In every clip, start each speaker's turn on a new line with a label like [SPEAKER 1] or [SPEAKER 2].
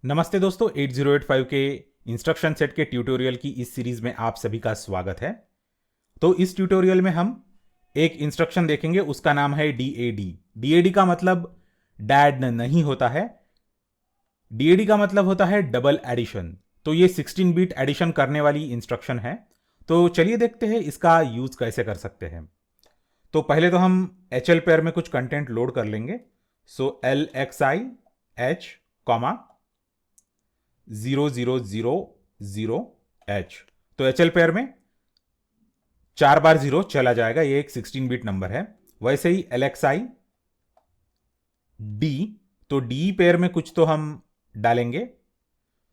[SPEAKER 1] नमस्ते दोस्तों, 8085 के इंस्ट्रक्शन सेट के ट्यूटोरियल की इस सीरीज में आप सभी का स्वागत है। तो इस ट्यूटोरियल में हम एक इंस्ट्रक्शन देखेंगे, उसका नाम है DAD। DAD का मतलब डैड नहीं होता है, DAD का मतलब होता है डबल एडिशन। तो ये 16 बिट एडिशन करने वाली इंस्ट्रक्शन है। तो चलिए देखते हैं इसका यूज कैसे कर सकते हैं। तो पहले तो हम HL पेयर में कुछ कंटेंट लोड कर लेंगे। सो LXI H कॉमा 0000H। तो HL पेयर में 4 बार 0 चला जाएगा, ये एक 16 बिट नंबर है। वैसे ही LXI D, तो D पेयर में कुछ तो हम डालेंगे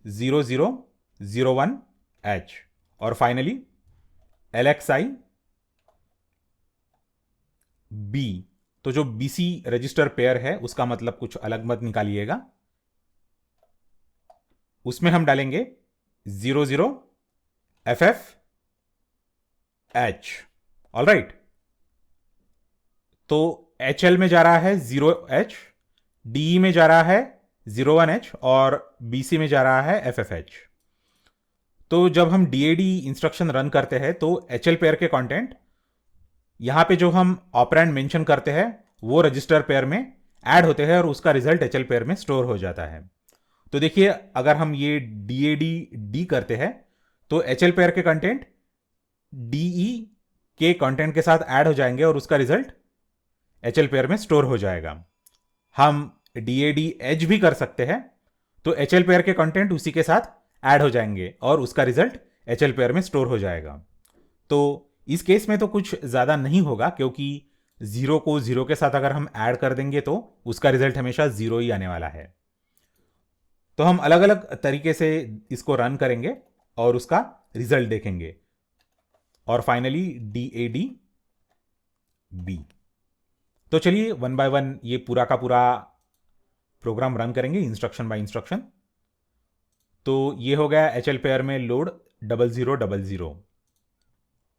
[SPEAKER 1] 0001H। और फाइनली LXI B, तो जो BC रजिस्टर पेयर है उसका मतलब कुछ अलग मत निकालिएगा, उसमें हम डालेंगे 00FFH। All right. तो HL में जा रहा है 0H, DE में जा रहा है 01H और BC में जा रहा है FFH। तो जब हम DAD इंस्ट्रक्शन रन करते हैं तो HL पेयर के कंटेंट यहां पे जो हम ऑपरेंड मेंशन करते हैं वो रजिस्टर पेयर में ऐड होते हैं और उसका रिजल्ट HL पेयर में स्टोर हो जाता है। तो देखिए, अगर हम ये DAD D करते हैं तो HL पेयर के कंटेंट DE के कंटेंट के साथ ऐड हो जाएंगे और उसका रिजल्ट HL पेयर में स्टोर हो जाएगा। हम DAD H भी कर सकते हैं, तो HL पेयर के कंटेंट उसी के साथ ऐड हो जाएंगे और उसका रिजल्ट HL पेयर में स्टोर हो जाएगा। तो इस केस में तो कुछ ज़्यादा नहीं होगा, क्योंकि 0 को 0 के साथ अगर हम ऐड कर देंगे तो उसका रिजल्ट हमेशा 0 ही आने वाला है। तो हम अलग अलग तरीके से इसको रन करेंगे और उसका रिजल्ट देखेंगे। और फाइनली DAD B। तो चलिए वन बाय वन ये पूरा का पूरा प्रोग्राम रन करेंगे, इंस्ट्रक्शन बाय इंस्ट्रक्शन। तो ये हो गया HL पेयर में लोड 0000,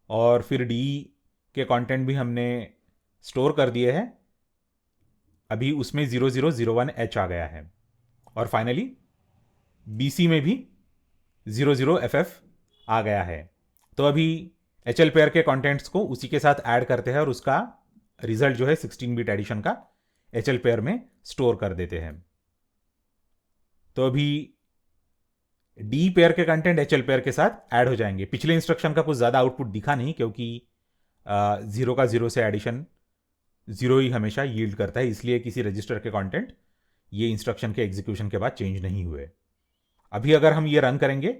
[SPEAKER 1] और फिर D के कंटेंट भी हमने स्टोर कर दिए हैं, अभी उसमें 0001H आ गया है। और फाइनली BC में भी 00FF आ गया है। तो अभी HL पेयर के कंटेंट्स को उसी के साथ ऐड करते हैं और उसका रिजल्ट जो है 16 बिट एडिशन का HL पेयर में स्टोर कर देते हैं। तो अभी D पेयर के कंटेंट HL पेयर के साथ ऐड हो जाएंगे। पिछले इंस्ट्रक्शन का कुछ ज़्यादा आउटपुट दिखा नहीं, क्योंकि 0 का 0 से एडिशन 0 ही हमेशा यील्ड करता है, इसलिए किसी रजिस्टर के कंटेंट ये इंस्ट्रक्शन के एग्जीक्यूशन के बाद चेंज नहीं हुए। अभी अगर हम ये रन करेंगे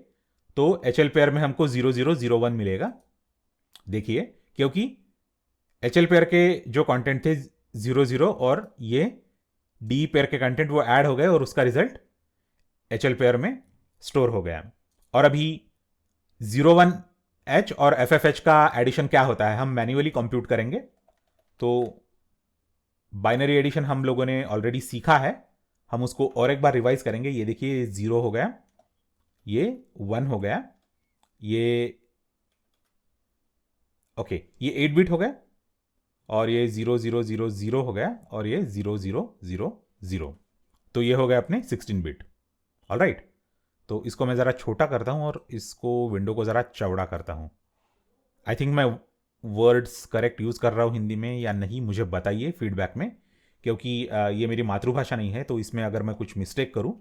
[SPEAKER 1] तो HL पेयर में हमको 0001 मिलेगा। देखिए, क्योंकि HL पेयर के जो कंटेंट थे 00 और ये D पेयर के कंटेंट वो ऐड हो गए और उसका रिजल्ट HL पेयर में स्टोर हो गया। और अभी 01H और FFH का एडिशन क्या होता है हम मैन्युअली कंप्यूट करेंगे। तो बाइनरी एडिशन हम लोगों ने ऑलरेडी सीखा है, हम उसको और एक बार रिवाइज करेंगे। ये देखिए, 0 हो गया, ये 1 हो गया, ये ओके, ये 8 बिट हो गया, और ये 0000 हो गया, और ये 0000। तो ये हो गया अपने 16 बिट। All right. तो इसको मैं ज़रा छोटा करता हूँ और इसको विंडो को ज़रा चौड़ा करता हूँ। आई थिंक मैं वर्ड्स करेक्ट यूज़ कर रहा हूँ हिंदी में या नहीं, मुझे बताइए फीडबैक में, क्योंकि ये मेरी मातृभाषा नहीं है। तो इसमें अगर मैं कुछ मिस्टेक करूँ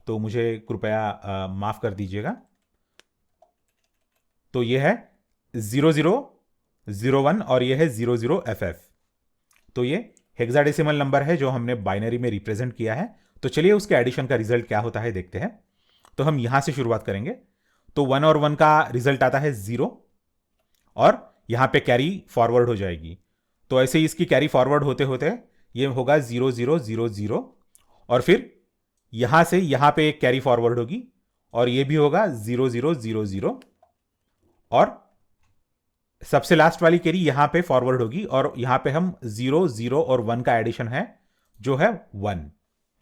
[SPEAKER 1] तो मुझे कृपया माफ़ कर दीजिएगा। तो ये है 0001 और ये है 00FF। तो ये हेक्साडेसिमल नंबर है जो हमने बाइनरी में रिप्रेजेंट किया है। तो चलिए उसके एडिशन का रिजल्ट क्या होता है देखते हैं। तो हम यहां से शुरुआत करेंगे। तो 1 और 1 का रिजल्ट आता है 0, और यहां पे कैरी फॉरवर्ड हो जाएगी। तो ऐसे ही इसकी कैरी फॉरवर्ड होते होते ये होगा 0000, और फिर यहां से यहां पे एक कैरी फॉरवर्ड होगी और ये भी होगा 0000, और सबसे लास्ट वाली कैरी यहां पे फॉरवर्ड होगी और यहां पे हम 0 0 और 1 का एडिशन है जो है 1।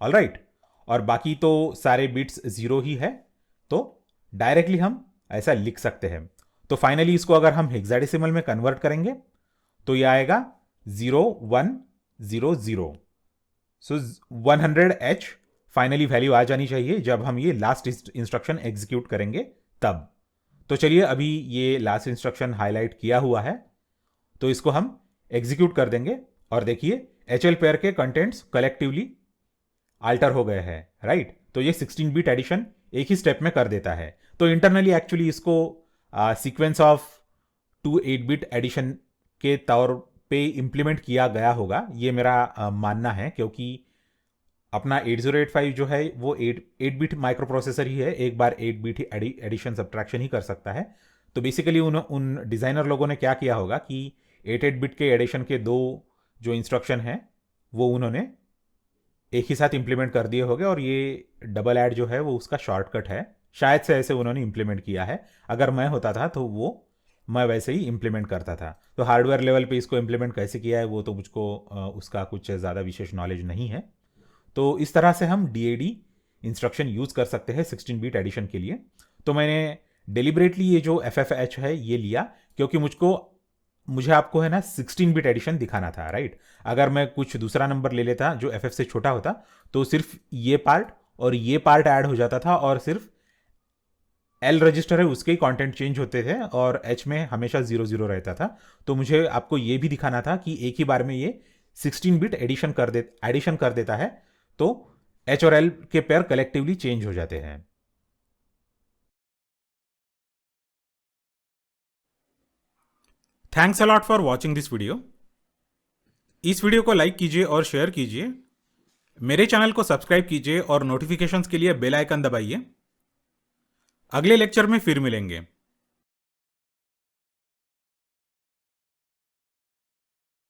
[SPEAKER 1] All right. और बाकी तो सारे बिट्स 0 ही है, तो डायरेक्टली हम ऐसा लिख सकते हैं। तो फाइनली इसको अगर हम हेक्साडेसिमल में कन्वर्ट करेंगे तो यह आएगा 0100। सो 100H फाइनली वैल्यू आ जानी चाहिए जब हम ये लास्ट इंस्ट्रक्शन एग्जीक्यूट करेंगे तब। तो चलिए अभी ये लास्ट इंस्ट्रक्शन हाईलाइट किया हुआ है, तो इसको हम एग्जीक्यूट कर देंगे और देखिए HL पेयर के कंटेंट्स कलेक्टिवली आल्टर हो गए हैं, राइट। तो ये 16 बिट एडिशन एक ही स्टेप में कर देता है। तो इंटरनली एक्चुअली इसको सीक्वेंस ऑफ 2 8 बिट एडिशन के तौर पे इंप्लीमेंट किया गया होगा, ये मेरा मानना है, क्योंकि अपना 8085 जो है वो 8 बिट माइक्रो प्रोसेसर ही है, एक बार 8 बिट एडिशन सब्ट्रैक्शन ही कर सकता है। तो बेसिकली उन डिज़ाइनर लोगों ने क्या किया होगा कि 8 बिट के एडिशन के दो जो इंस्ट्रक्शन हैं वो उन्होंने एक ही साथ इंप्लीमेंट कर दिए होंगे, और ये डबल ऐड जो है वो उसका शॉर्टकट है। शायद से ऐसे उन्होंने इंप्लीमेंट किया है। अगर मैं होता था तो मैं वैसे ही इंप्लीमेंट करता था। तो हार्डवेयर लेवल पे इसको इंप्लीमेंट कैसे किया है वो तो मुझको उसका कुछ ज़्यादा विशेष नॉलेज नहीं है। तो इस तरह से हम DAD इंस्ट्रक्शन यूज़ कर सकते हैं 16 बिट एडिशन के लिए। तो मैंने डेलिबरेटली ये जो FFH है ये लिया, क्योंकि मुझे आपको है ना 16 बिट एडिशन दिखाना था, राइट। अगर मैं कुछ दूसरा नंबर ले लेता जो FF से छोटा होता तो सिर्फ ये पार्ट और ये पार्ट ऐड हो जाता था, और सिर्फ L रजिस्टर है उसके ही कंटेंट चेंज होते थे, और H में हमेशा 00 रहता था। तो मुझे आपको ये भी दिखाना था कि एक ही बार में ये 16 बिट एडिशन कर देता है, तो H और L के पेयर कलेक्टिवली चेंज हो जाते हैं। Thanks a lot for watching this video. इस वीडियो को लाइक कीजिए और शेयर कीजिए। मेरे चैनल को सब्सक्राइब कीजिए और नोटिफिकेशंस के लिए बेल आइकन दबाइए। अगले लेक्चर में फिर मिलेंगे।